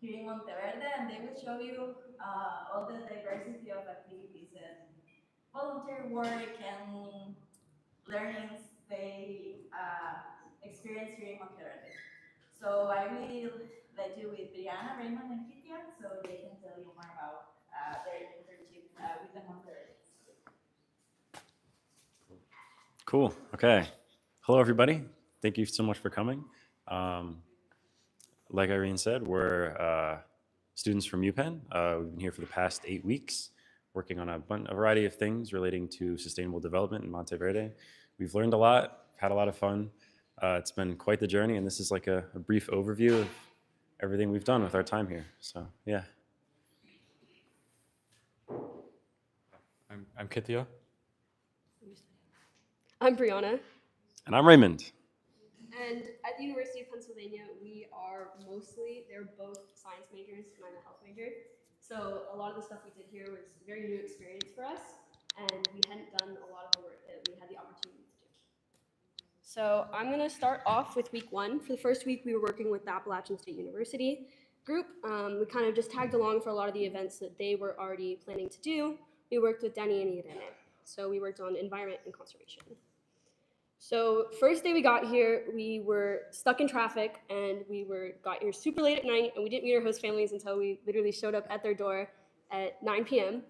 here in Monteverde, and they will show you all the diversity of activities and volunteer work and learnings they experience here in Monteverde. So I will let you with Brianna, Raymond, and Kitia, so they can tell you more about their internship with the Monteverde. Cool. Okay. Hello, everybody. Thank you so much for coming. Um, like Irene said, we're students from UPenn. We've been here for the past 8 weeks, working on a variety of things relating to sustainable development in Monteverde. We've learned a lot, had a lot of fun. It's been quite the journey, and this is like a brief overview of everything we've done with our time here. So, yeah. I'm Kittia. I'm Brianna. And I'm Raymond. And at the University of Pennsylvania, we are they're both science majors, and I'm a health major. So a lot of the stuff we did here was a very new experience for us, and we hadn't done a lot of the work that we had the opportunity to do. So I'm going to start off with week one. For the first week, we were working with the Appalachian State University group. We kind of just tagged along for a lot of the events that they were already planning to do. We worked with Danny and Irene. So we worked on environment and conservation. So first day we got here, we were stuck in traffic, and got here super late at night, and we didn't meet our host families until we literally showed up at their door at 9 p.m.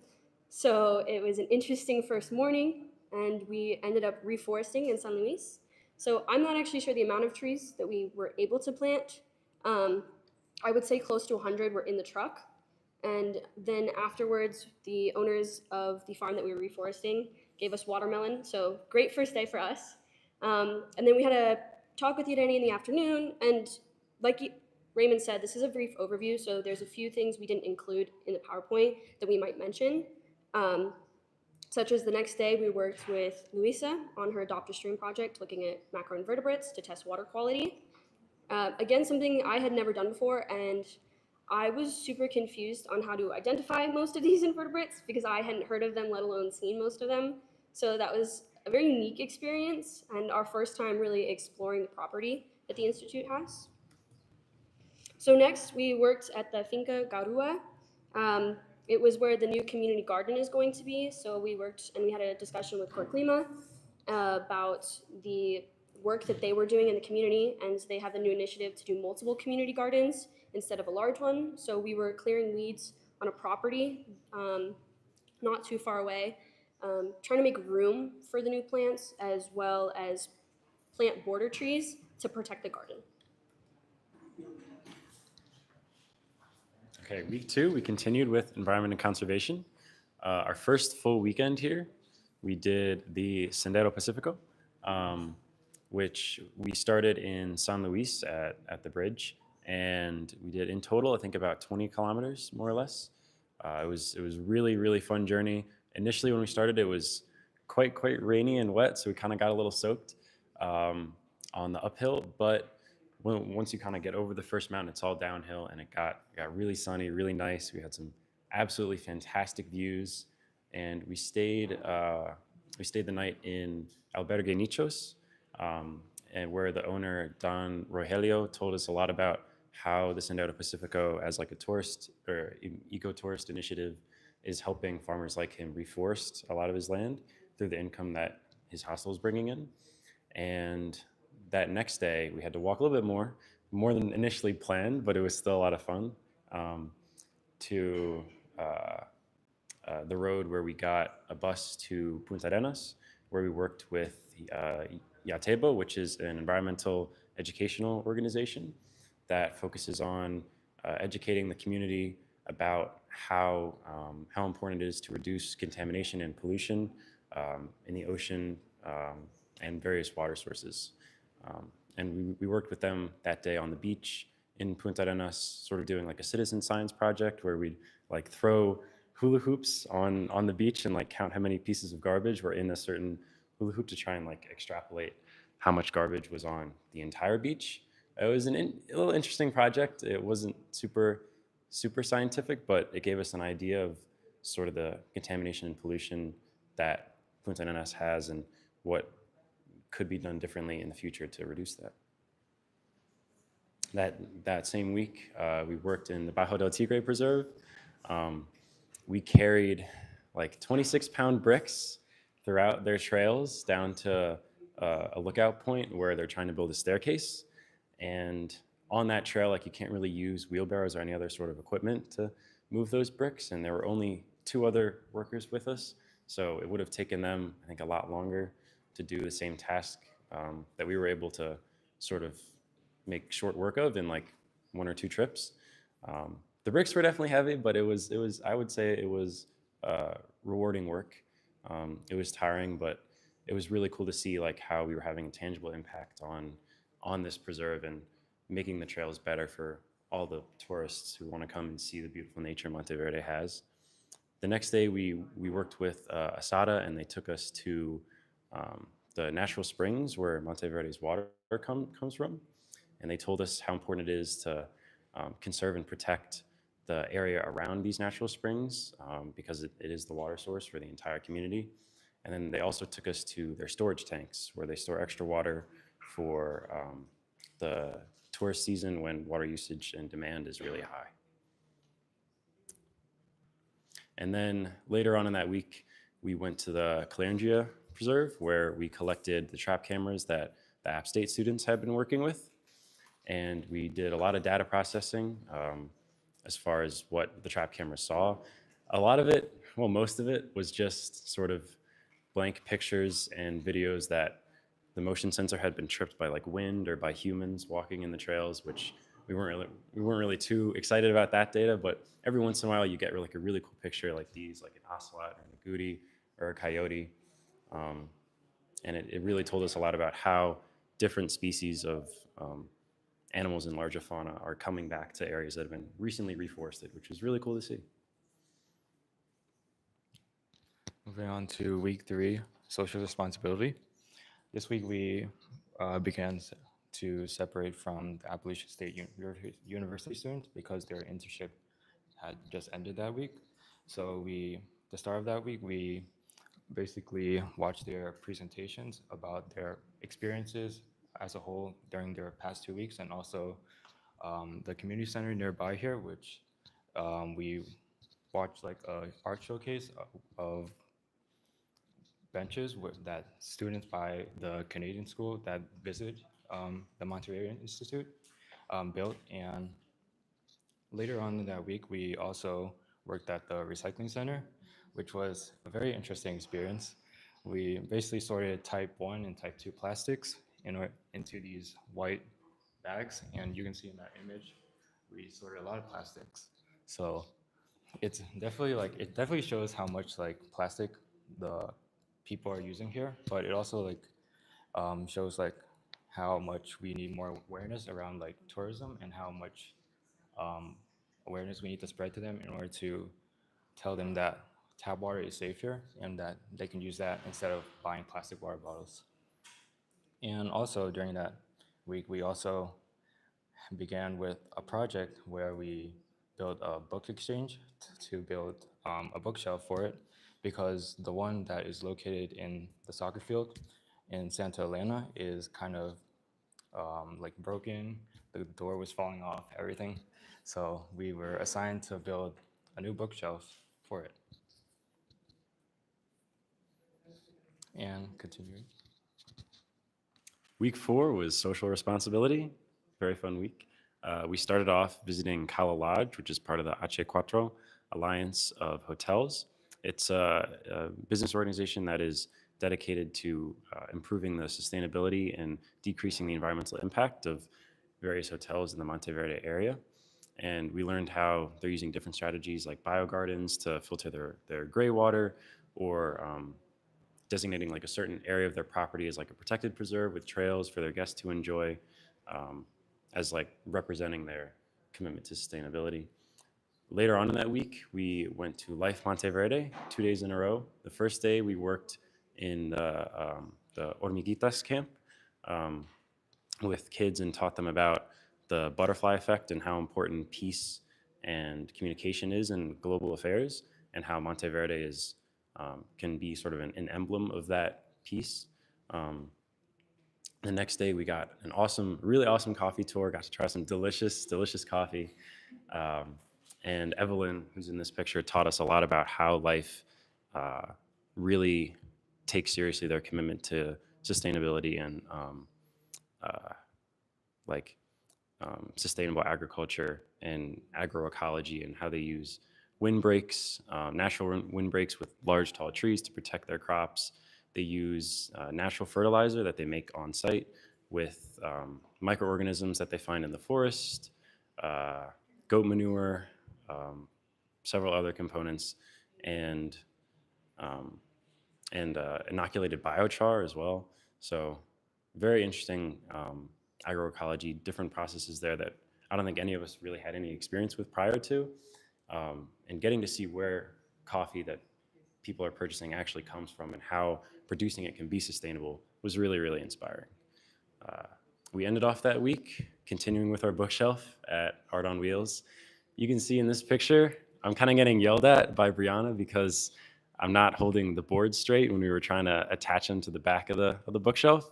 So it was an interesting first morning, and we ended up reforesting in San Luis. So I'm not actually sure the amount of trees that we were able to plant. I would say close to 100 were in the truck. And then afterwards, the owners of the farm that we were reforesting gave us watermelon. So great first day for us. And then we had a talk with Irene in the afternoon, and like Raymond said, this is a brief overview, so there's a few things we didn't include in the PowerPoint that we might mention. Such as the next day, we worked with Luisa on her Adopt a Stream project, looking at macroinvertebrates to test water quality. Again, something I had never done before, and I was super confused on how to identify most of these invertebrates because I hadn't heard of them, let alone seen most of them. So that was a very unique experience and our first time really exploring the property that the Institute has. So next, we worked at the Finca Garua. It was where the new community garden is going to be. So we worked and we had a discussion with Corklima about the work that they were doing in the community, and they have a new initiative to do multiple community gardens instead of a large one. So we were clearing weeds on a property not too far away, trying to make room for the new plants as well as plant border trees to protect the garden. Okay, week two, we continued with environment and conservation. Our first full weekend here, we did the Sendero Pacifico, which we started in San Luis at the bridge, and we did in total, I think about 20 kilometers, more or less. It was really fun journey. Initially, when we started, it was quite rainy and wet, so we kind of got a little soaked on the uphill, but once you kind of get over the first mountain, it's all downhill, and it got really sunny, really nice. We had some absolutely fantastic views, and we stayed the night in Albergue Nichos, and where the owner Don Rogelio told us a lot about how the Sendero Pacifico, as like a tourist or eco-tourist initiative, is helping farmers like him reforest a lot of his land through the income that his hostel is bringing in. And that next day, we had to walk a little bit more than initially planned, but it was still a lot of fun, to the road where we got a bus to Punta Arenas, where we worked with Yatebo, which is an environmental educational organization that focuses on educating the community about how important it is to reduce contamination and pollution in the ocean and various water sources. And we worked with them that day on the beach in Punta Arenas, sort of doing like a citizen science project where we'd like throw hula hoops on the beach and like count how many pieces of garbage were in a certain hula hoop to try and like extrapolate how much garbage was on the entire beach. It was a little interesting project. It wasn't super scientific, but it gave us an idea of sort of the contamination and pollution that Punta Arenas has and what could be done differently in the future to reduce that. That same week, we worked in the Bajo del Tigre Preserve. Um, we carried like 26-pound bricks throughout their trails down to a lookout point where they're trying to build a staircase. And on that trail, like you can't really use wheelbarrows or any other sort of equipment to move those bricks. And there were only two other workers with us, so it would have taken them, I think, a lot longer to do the same task that we were able to sort of make short work of in like one or two trips. The bricks were definitely heavy, but it was I would say it was rewarding work. It was tiring, but it was really cool to see like how we were having a tangible impact on this preserve and making the trails better for all the tourists who want to come and see the beautiful nature Monteverde has. The next day, we worked with Asada, and they took us to the natural springs where Monteverde's water comes from, and they told us how important it is to conserve and protect the area around these natural springs because it is the water source for the entire community. And then they also took us to their storage tanks where they store extra water for the tourist season when water usage and demand is really high. And then later on in that week, we went to the Calandria Preserve where we collected the trap cameras that the App State students had been working with. And we did a lot of data processing as far as what the trap camera saw. A lot of it, well, most of it was just sort of blank pictures and videos that the motion sensor had been tripped by like wind or by humans walking in the trails, which we weren't really too excited about that data. But every once in a while, you get like a really cool picture like these, like an ocelot or an agouti or a coyote, um, and it really told us a lot about how different species of animals and larger fauna are coming back to areas that have been recently reforested, which is really cool to see. Moving on to week 3, social responsibility. This week we began to separate from the Appalachian State University students because their internship had just ended that week. So the start of that week, we basically watched their presentations about their experiences as a whole during their past 2 weeks, and also the community center nearby here, which we watched like a art showcase of benches that students by the Canadian school that visited the Monteverde Institute built. And later on in that week, we also worked at the recycling center, which was a very interesting experience. We basically sorted type 1 and type 2 plastics into these white bags, and you can see in that image, we sorted a lot of plastics. So it's definitely like it definitely shows how much like plastic the people are using here, but it also like shows like how much we need more awareness around like tourism and how much um, awareness we need to spread to them in order to tell them that tap water is safe here and that they can use that instead of buying plastic water bottles. And also during that week, we also began with a project where we built a book exchange to build a bookshelf for it, because the one that is located in the soccer field in Santa Elena is kind of like broken. The door was falling off, everything. So we were assigned to build a new bookshelf for it. And continuing. Week 4 was social responsibility. Very fun week. We started off visiting Cala Lodge, which is part of the H4 Alliance of Hotels. It's a business organization that is dedicated to improving the sustainability and decreasing the environmental impact of various hotels in the Monteverde area. And we learned how they're using different strategies like biogardens to filter their gray water, or designating like a certain area of their property as like a protected preserve with trails for their guests to enjoy, as like representing their commitment to sustainability. Later on in that week, we went to Life Monteverde 2 days in a row. The first day we worked in the Hormiguitas camp um, with kids and taught them about the butterfly effect and how important peace and communication is in global affairs, and how Monteverde is can be sort of an emblem of that peace. Um, The next day, we got an awesome, really awesome coffee tour. Got to try some delicious, delicious coffee. Um, and Evelyn, who's in this picture, taught us a lot about how life uh, really takes seriously their commitment to sustainability and uh, like sustainable agriculture and agroecology, and how they use windbreaks, natural windbreaks with large, tall trees to protect their crops. They use natural fertilizer that they make on site with microorganisms that they find in the forest, uh, goat manure, um, several other components, and um, inoculated biochar as well. So very interesting agroecology, different processes there that I don't think any of us really had any experience with prior to. And getting to see where coffee that people are purchasing actually comes from and how producing it can be sustainable was really, really inspiring. Uh, we ended off that week continuing with our bookshelf at Art on Wheels. You can see in this picture, I'm kind of getting yelled at by Brianna because I'm not holding the board straight when we were trying to attach them to the back of the bookshelf.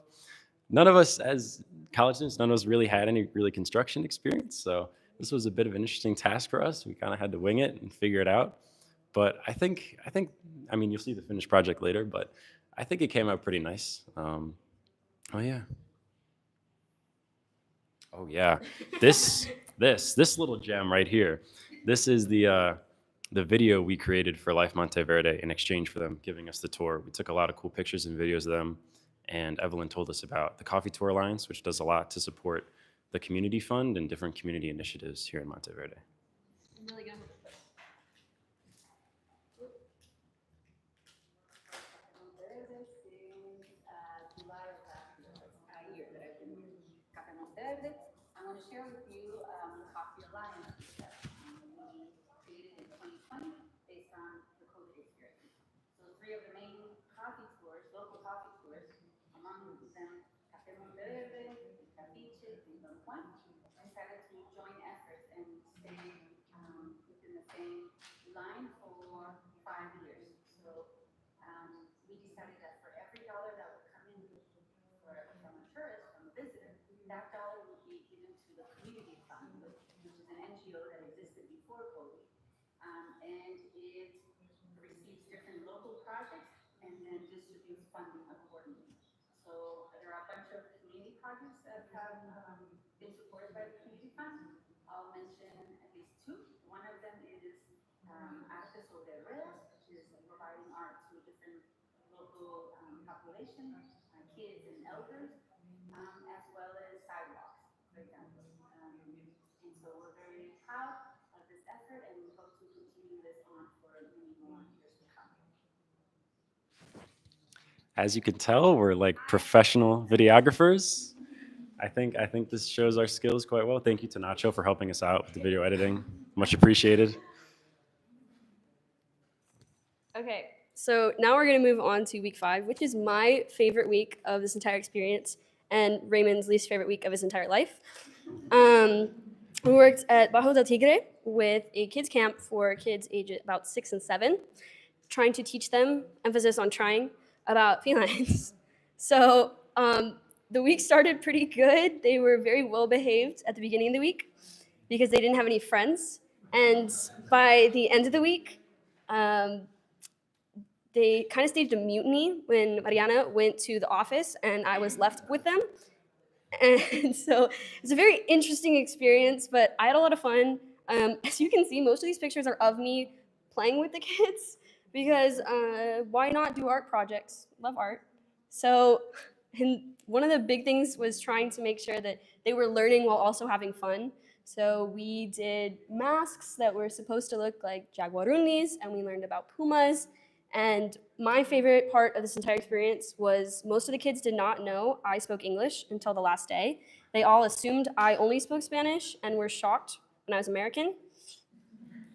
None of us, as college students, none of us really had any really construction experience. So this was a bit of an interesting task for us. We kind of had to wing it and figure it out. But I mean, you'll see the finished project later, but I think it came out pretty nice. Oh yeah. Oh yeah, this little gem right here. This is the video we created for Life Monteverde in exchange for them giving us the tour. We took a lot of cool pictures and videos of them, and Evelyn told us about the Coffee Tour Alliance, which does a lot to support the community fund and different community initiatives here in Monteverde. I'm really gonna hold this. Monteverde since July of last year. It's a year that I've been with Cafe Monteverde. I want to share with you the Coffee Alliance that we created in 2020 based on the COVID experience. So three of the main coffee tours, local coffee tours, among them Cafe Monteverde, Capiche, and Don Juan, decided to join efforts and stay within the same line for 5 years. So we decided that for every dollar that would come in from a tourist, from a visitor, that dollar would be given to the community fund, which is an NGO that existed before COVID. And it receives different local projects and then distributes funding accordingly. So there are a bunch of community projects that have been supported by the community fund. I'll mention at least two. One of them is Arte sobre Ruedas, which is providing art to different local population, kids and elders, as well as sidewalks, for example. And so we're very proud of this effort, and we hope to continue this on for many more years to come. As you can tell, we're like professional videographers. I think this shows our skills quite well. Thank you to Nacho for helping us out with the video editing. Much appreciated. Okay, so now we're gonna move on to week 5, which is my favorite week of this entire experience and Raymond's least favorite week of his entire life. We worked at Bajo del Tigre with a kids camp for kids aged about 6 and 7, trying to teach them, emphasis on trying, about felines. So the week started pretty good. They were very well behaved at the beginning of the week because they didn't have any friends. And by the end of the week, they kind of staged a mutiny when Mariana went to the office and I was left with them. And so it's a very interesting experience, but I had a lot of fun. As you can see, most of these pictures are of me playing with the kids because why not do art projects? Love art. So and one of the big things was trying to make sure that they were learning while also having fun. So we did masks that were supposed to look like jaguarunis, and we learned about pumas. And my favorite part of this entire experience was most of the kids did not know I spoke English until the last day. They all assumed I only spoke Spanish and were shocked when I was American.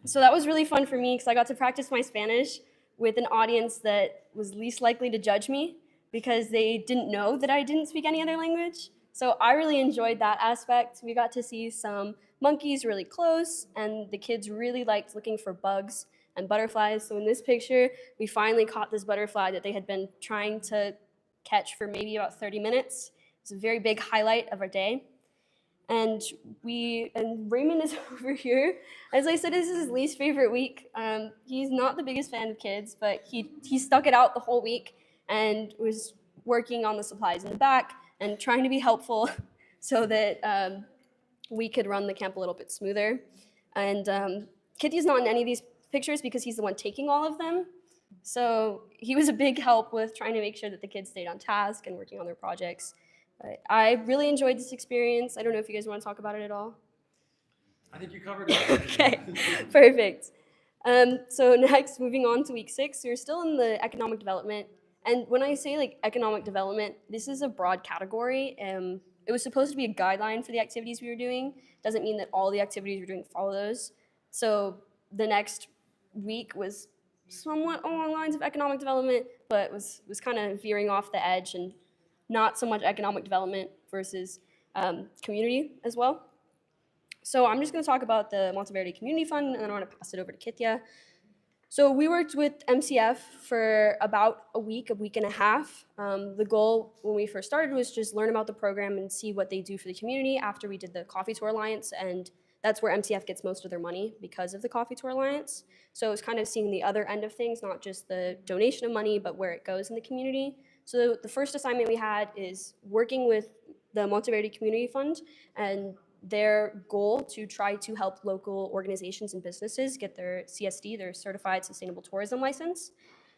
So that was really fun for me because I got to practice my Spanish with an audience that was least likely to judge me because they didn't know that I didn't speak any other language. So I really enjoyed that aspect. We got to see some monkeys really close, and the kids really liked looking for bugs and butterflies. So in this picture, we finally caught this butterfly that they had been trying to catch for maybe about 30 minutes. It's a very big highlight of our day. And Raymond is over here. As I said, this is his least favorite week. He's not the biggest fan of kids, but he stuck it out the whole week and was working on the supplies in the back and trying to be helpful so that we could run the camp a little bit smoother. And Kitty's not in any of these pictures because he's the one taking all of them. So he was a big help with trying to make sure that the kids stayed on task and working on their projects. But I really enjoyed this experience. I don't know if you guys want to talk about it at all. I think you covered it. Okay, perfect. So next, moving on to week 6, we're still in the economic development. And when I say like economic development, this is a broad category. It was supposed to be a guideline for the activities we were doing. Doesn't mean that all the activities we're doing follow those. So the next week was somewhat along the lines of economic development, but was kind of veering off the edge and not so much economic development versus community as well. So I'm just going to talk about the Monteverde Community Fund, and then I want to pass it over to Kitya. So we worked with MCF for about a week and a half. The goal when we first started was just learn about the program and see what they do for the community after we did the Coffee Tour Alliance, and that's where MCF gets most of their money because of the Coffee Tour Alliance. So it's kind of seeing the other end of things, not just the donation of money, but where it goes in the community. So the first assignment we had is working with the Monteverde Community Fund and their goal to try to help local organizations and businesses get their CSD, their Certified Sustainable Tourism License.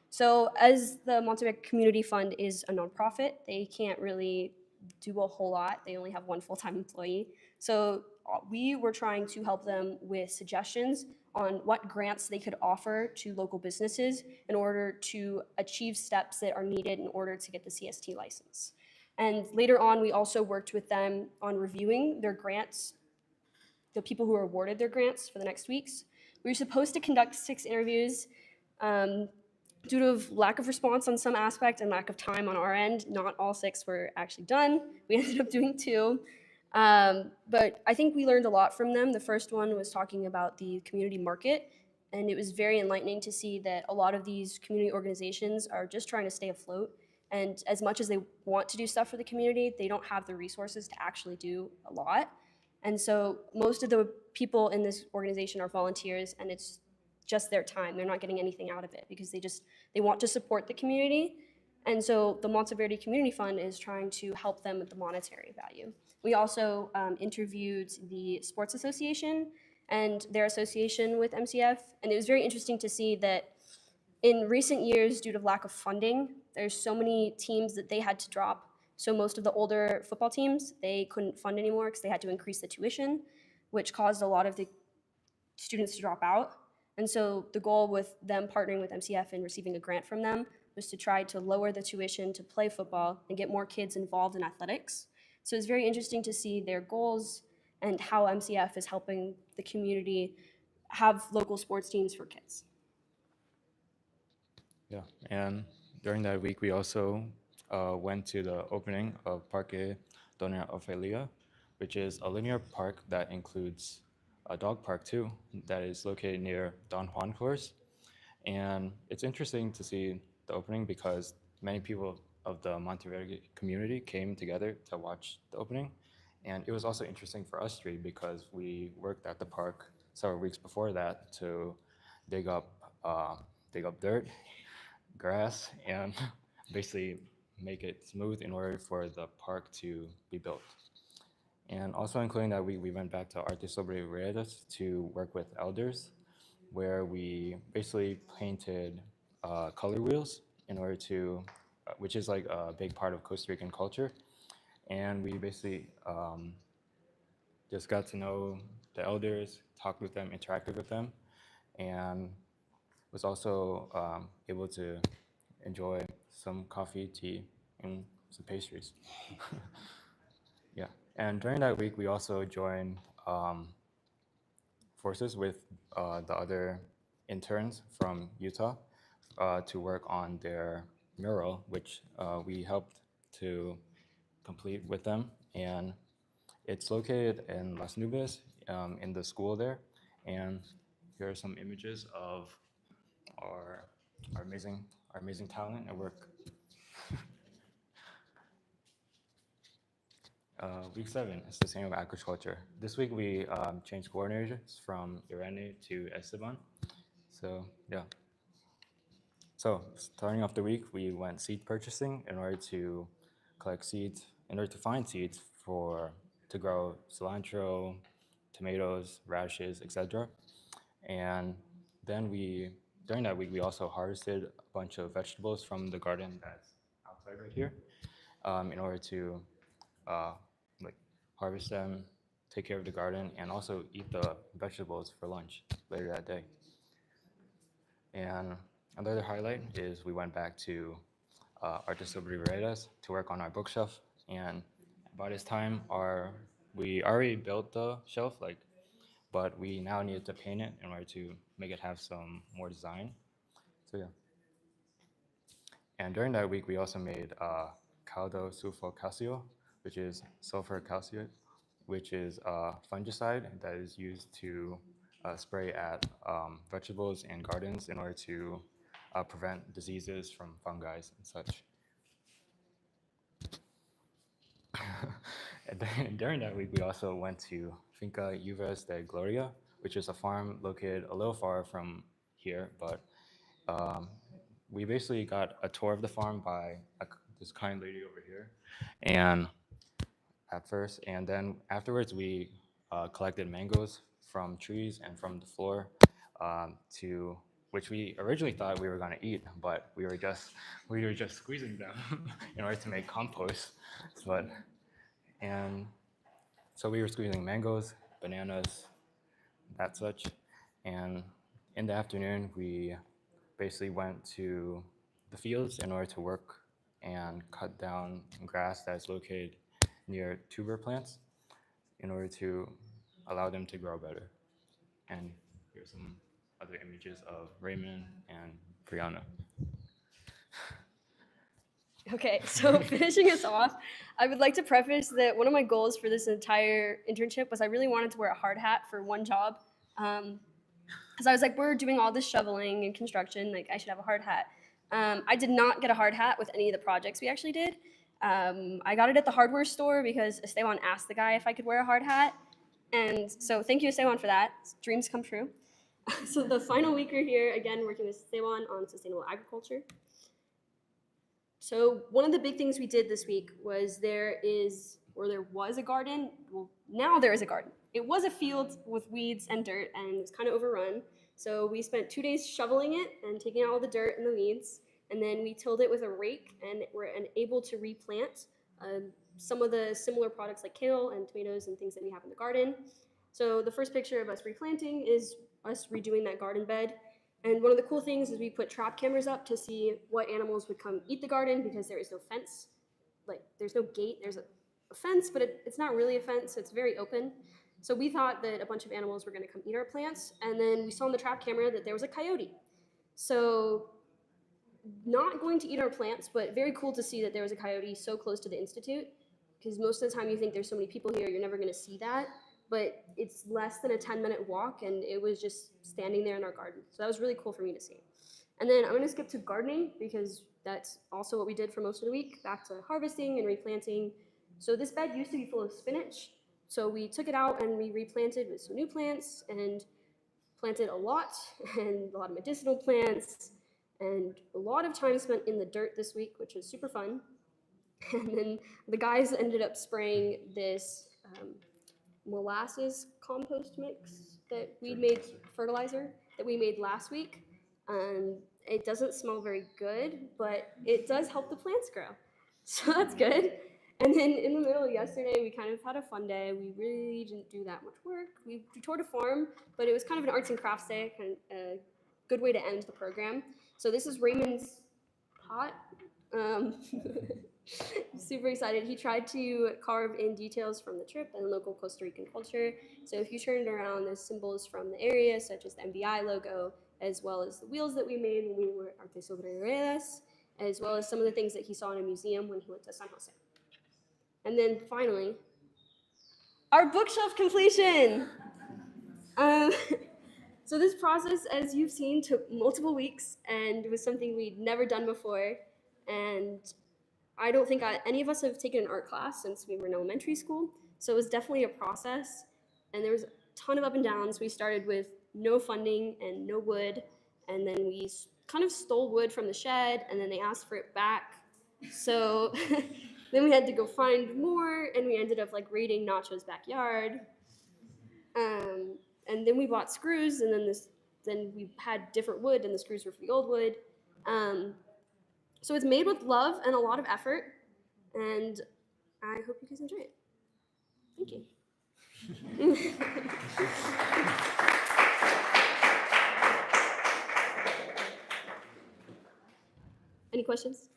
So as the Monteverde Community Fund is a nonprofit, they can't really do a whole lot. They only have one full-time employee. So we were trying to help them with suggestions on what grants they could offer to local businesses in order to achieve steps that are needed in order to get the CST license. And later on, we also worked with them on reviewing their grants, the people who were awarded their grants for the next weeks. We were supposed to conduct 6 interviews. Due to lack of response on some aspect and lack of time on our end, not all 6 were actually done. We ended up doing 2. But I think we learned a lot from them. The first one was talking about the community market, and it was very enlightening to see that a lot of these community organizations are just trying to stay afloat. And as much as they want to do stuff for the community, they don't have the resources to actually do a lot. And so most of the people in this organization are volunteers, and it's just their time. They're not getting anything out of it because they want to support the community. And so the Monteverde Community Fund is trying to help them with the monetary value. We also interviewed the Sports Association and their association with MCF, and it was very interesting to see that in recent years, due to lack of funding, there's so many teams that they had to drop. So most of the older football teams, they couldn't fund anymore because they had to increase the tuition, which caused a lot of the students to drop out. And so the goal with them partnering with MCF and receiving a grant from them was to try to lower the tuition to play football and get more kids involved in athletics. So it's very interesting to see their goals and how MCF is helping the community have local sports teams for kids. Yeah, and during that week, we also went to the opening of Parque Dona Ofelia, which is a linear park that includes a dog park too, that is located near Don Juan course. And it's interesting to see the opening because many people of the Monteverde community came together to watch the opening. And it was also interesting for us three because we worked at the park several weeks before that to dig up dirt, grass, and basically make it smooth in order for the park to be built. And also including that we went back to Arte Sobre Ruedas to work with elders, where we basically painted color wheels in order to, which is like a big part of Costa Rican culture. And we basically just got to know the elders, talked with them, interacted with them, and was also able to enjoy some coffee, tea, and some pastries. Yeah, and during that week, we also joined forces with the other interns from Utah to work on their mural, which we helped to complete with them. And it's located in Las Nubes, in the school there. And here are some images of our amazing talent at work. Week 7 is sustainable agriculture. This week we changed coordinators from Irene to Esteban. So yeah. So starting off the week, we went seed purchasing in order to collect seeds, in order to find seeds to grow cilantro, tomatoes, radishes, etc. And then during that week, we also harvested a bunch of vegetables from the garden that's outside right here, in order to uh, like harvest them, take care of the garden, and also eat the vegetables for lunch later that day. And another highlight is we went back to Artes Libreras to work on our bookshelf. And by this time, we already built the shelf, but we now needed to paint it in order to make it have some more design. So yeah. And during that week, we also made caldo sulfocalcio, which is sulfur calciate, which is a fungicide that is used to spray at vegetables and gardens in order to prevent diseases from fungi and such. And then during that week, we also went to Finca Uvas de Gloria, which is a farm located a little far from here, but um, we basically got a tour of the farm by this kind lady over here, and at first, and then afterwards we collected mangoes from trees and from the floor, to which we originally thought we were going to eat, but we were just squeezing them in order to make compost. But and so we were squeezing mangoes, bananas, that such, and in the afternoon we basically went to the fields in order to work and cut down grass that's located near tuber plants in order to allow them to grow better. And here's some other images of Raymond and Brianna. Okay, so finishing us off, I would like to preface that one of my goals for this entire internship was I really wanted to wear a hard hat for one job. Because I was like, we're doing all this shoveling and construction, like I should have a hard hat. I did not get a hard hat with any of the projects we actually did. I got it at the hardware store because Esteban asked the guy if I could wear a hard hat. And so thank you, Esteban, for that. Dreams come true. So the final week we're here, again, working with Esteban on sustainable agriculture. So one of the big things we did this week was there was a garden. Well, now there is a garden. It was a field with weeds and dirt, and it was kind of overrun. So we spent 2 days shoveling it and taking out all the dirt and the weeds, and then we tilled it with a rake, and we're able to replant some of the similar products like kale and tomatoes and things that we have in the garden. So the first picture of us replanting is us redoing that garden bed. And one of the cool things is we put trap cameras up to see what animals would come eat the garden because there is no fence. Like, there's no gate. There's a fence, but it's not really a fence. It's very open. So we thought that a bunch of animals were going to come eat our plants. And then we saw on the trap camera that there was a coyote. So not going to eat our plants, but very cool to see that there was a coyote so close to the Institute. Because most of the time you think there's so many people here, you're never going to see that. But it's less than a 10-minute walk, and it was just standing there in our garden. So that was really cool for me to see. And then I'm going to skip to gardening because that's also what we did for most of the week, back to harvesting and replanting. So this bed used to be full of spinach. So we took it out and we replanted with some new plants and planted a lot of medicinal plants and a lot of time spent in the dirt this week, which was super fun. And then the guys ended up spraying this molasses compost mix that we made, fertilizer that we made last week. It doesn't smell very good, but it does help the plants grow. So that's good. And then in the middle of yesterday, we kind of had a fun day. We really didn't do that much work. We toured a farm, but it was kind of an arts and crafts day, kind of a good way to end the program. So this is Raymond's pot. Super excited. He tried to carve in details from the trip and local Costa Rican culture. So if you turn it around, there's symbols from the area, such as the MBI logo, as well as the wheels that we made when we were at Artes Obreras, as well as some of the things that he saw in a museum when he went to San Jose. And then finally, our bookshelf completion. So this process, as you've seen, took multiple weeks, and it was something we'd never done before. And I don't think any of us have taken an art class since we were in elementary school. So it was definitely a process. And there was a ton of up and downs. We started with no funding and no wood. And then we kind of stole wood from the shed, and then they asked for it back. So then we had to go find more, and we ended up like raiding Nacho's backyard. And then we bought screws, and then we had different wood, and the screws were for the old wood. Um, so it's made with love and a lot of effort, and I hope you guys enjoy it. Thank you. Any questions?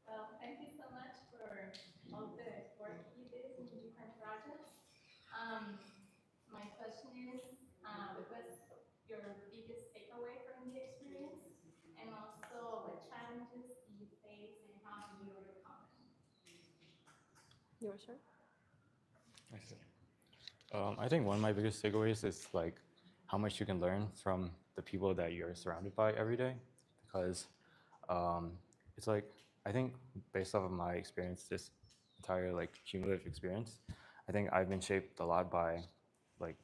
Well, thank you so much for all the work you did in the different projects. My question is, what's your biggest takeaway from the experience? And also, what challenges do you face and how do you overcome them? You want to start? I see. I think one of my biggest takeaways is like how much you can learn from the people that you're surrounded by every day, because it's like I think based off of my experience, this entire like cumulative experience, I think I've been shaped a lot by like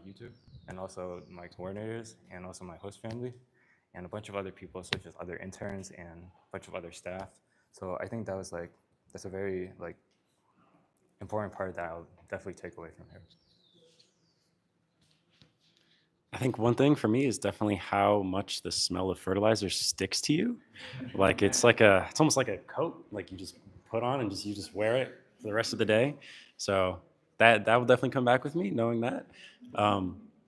YouTube and also my coordinators and also my host family and a bunch of other people such as other interns and a bunch of other staff. So I think that's a very like important part that I'll definitely take away from here. I think one thing for me is definitely how much the smell of fertilizer sticks to you. Like it's almost like a coat, like you just put on and you just wear it for the rest of the day. So that will definitely come back with me, knowing that.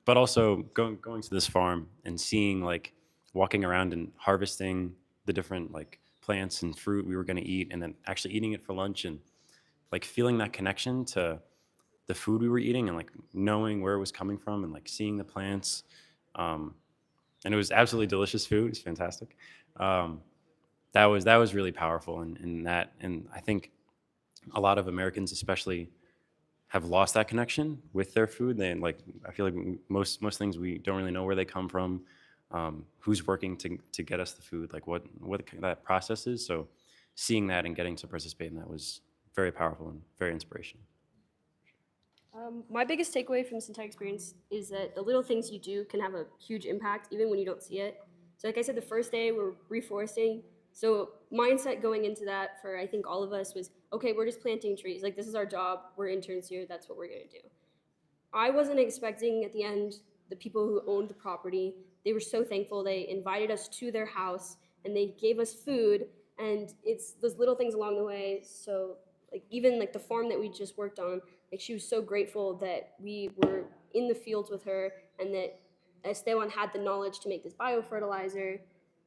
But also going to this farm and seeing like walking around and harvesting the different like plants and fruit we were going to eat, and then actually eating it for lunch, and like feeling that connection to the food we were eating, and like knowing where it was coming from, and like seeing the plants. Um, and it was absolutely delicious food. It's fantastic. Um, that was really powerful, and I think a lot of Americans, especially, have lost that connection with their food. They like I feel like most things we don't really know where they come from, who's working to get us the food, like what that process is. So seeing that and getting to participate in that was very powerful and very inspirational. My biggest takeaway from this entire experience is that the little things you do can have a huge impact even when you don't see it. So like I said, the first day we're reforesting. So mindset going into that for I think all of us was, okay, we're just planting trees. Like this is our job. We're interns here. That's what we're gonna do. I wasn't expecting at the end the people who owned the property. They were so thankful. They invited us to their house and they gave us food. And it's those little things along the way. So like even like the farm that we just worked on, like she was so grateful that we were in the fields with her and that Esteban had the knowledge to make this biofertilizer.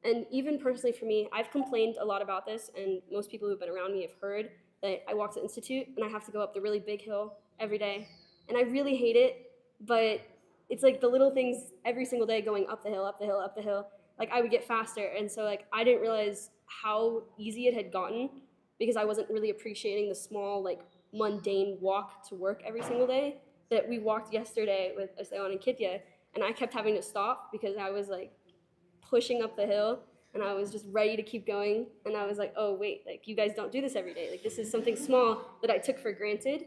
And even personally for me, I've complained a lot about this, and most people who've been around me have heard that I walk to the Institute and I have to go up the really big hill every day. And I really hate it, but it's like the little things every single day going up the hill, up the hill, up the hill. Like I would get faster, and so like I didn't realize how easy it had gotten because I wasn't really appreciating the small like mundane walk to work every single day that we walked yesterday with Esteban and Kitya, and I kept having to stop because I was like pushing up the hill and I was just ready to keep going, and I was like, oh wait, like you guys don't do this every day. Like this is something small that I took for granted.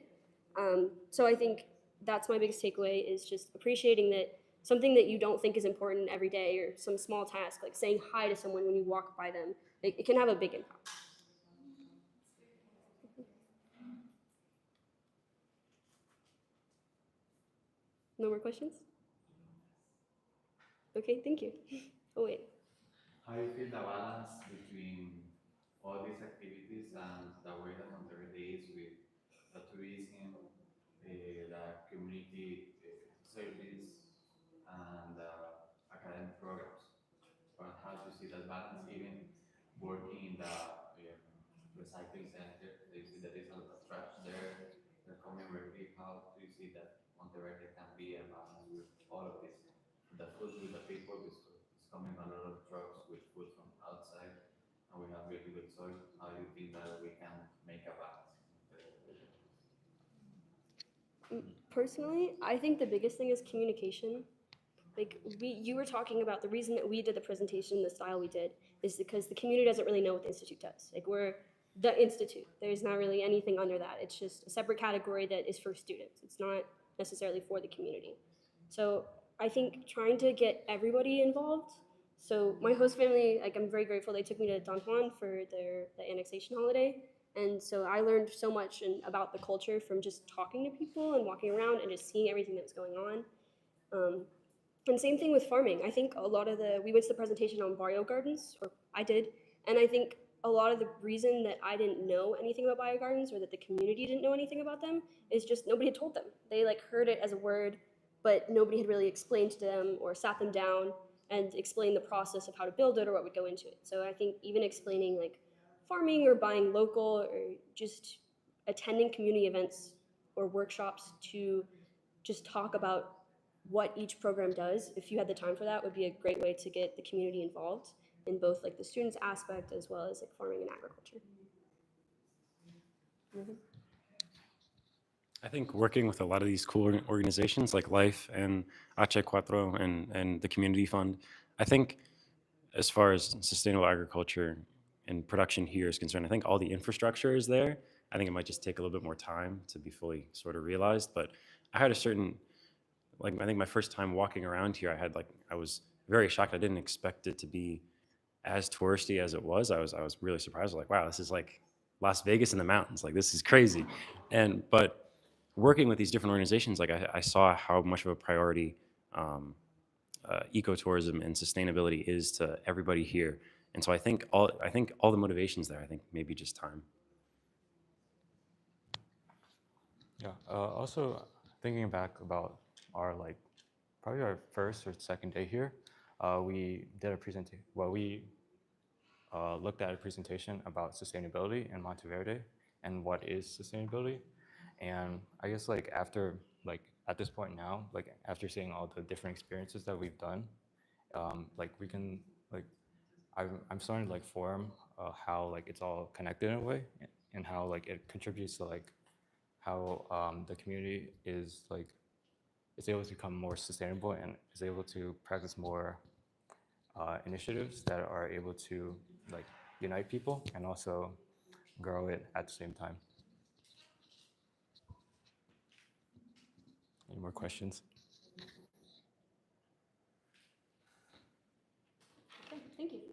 So I think that's my biggest takeaway is just appreciating that something that you don't think is important every day or some small task, like saying hi to someone when you walk by them, it can have a big impact. No more questions? Okay, thank you. Oh wait. How you feel the balance between all these activities and the way that Monteverde is with the tourism, the community service, and academic programs? Or how do you see that balance, even working in the recycling center? Do you see that there's a lot of trash there? They're coming regularly. How do you see that Monteverde can be a balance with all of this? The food with the people, because it's coming a lot of trucks with food from outside, and we have really good soil. How do you think that we can make a balance? Personally, I think the biggest thing is communication. like you were talking about the reason that we did the presentation the style we did is because the community doesn't really know what the institute does. Like we're the institute. There's not really anything under that. It's just a separate category that is for students. It's not necessarily for the community. So I think trying to get everybody involved. So my host family, like I'm very grateful they took me to Don Juan for the annexation holiday. And so I learned so much about the culture from just talking to people and walking around and just seeing everything that was going on. And same thing with farming. I think a lot of we went to the presentation on barrio gardens, or I did, and I think a lot of the reason that I didn't know anything about bio gardens or that the community didn't know anything about them is just nobody had told them. They like heard it as a word, but nobody had really explained to them or sat them down and explained the process of how to build it or what would go into it. So I think even explaining like farming or buying local or just attending community events or workshops to just talk about what each program does, if you had the time for that, would be a great way to get the community involved in both like the students aspect as well as like farming and agriculture. I think working with a lot of these cool organizations like Life and H4 and the Community Fund, I think as far as sustainable agriculture and production here is concerned, I think all the infrastructure is there. I think it might just take a little bit more time to be fully sort of realized, but I had a certain, like, I think my first time walking around here, I was very shocked. I didn't expect it to be as touristy as it was. I was really surprised. Like, wow, this is like Las Vegas in the mountains. Like, this is crazy. But working with these different organizations, like I saw how much of a priority ecotourism and sustainability is to everybody here. And so I think all the motivations there. I think maybe just time. Yeah. Also, thinking back about our probably our first or second day here, we did a presentation. Well, we looked at a presentation about sustainability in Monteverde and what is sustainability. And I guess after at this point now, after seeing all the different experiences that we've done, we can I'm starting to form how it's all connected in a way, and how it contributes to how the community is able to become more sustainable and is able to practice more initiatives that are able to unite people and also grow it at the same time. Any more questions? Okay, thank you.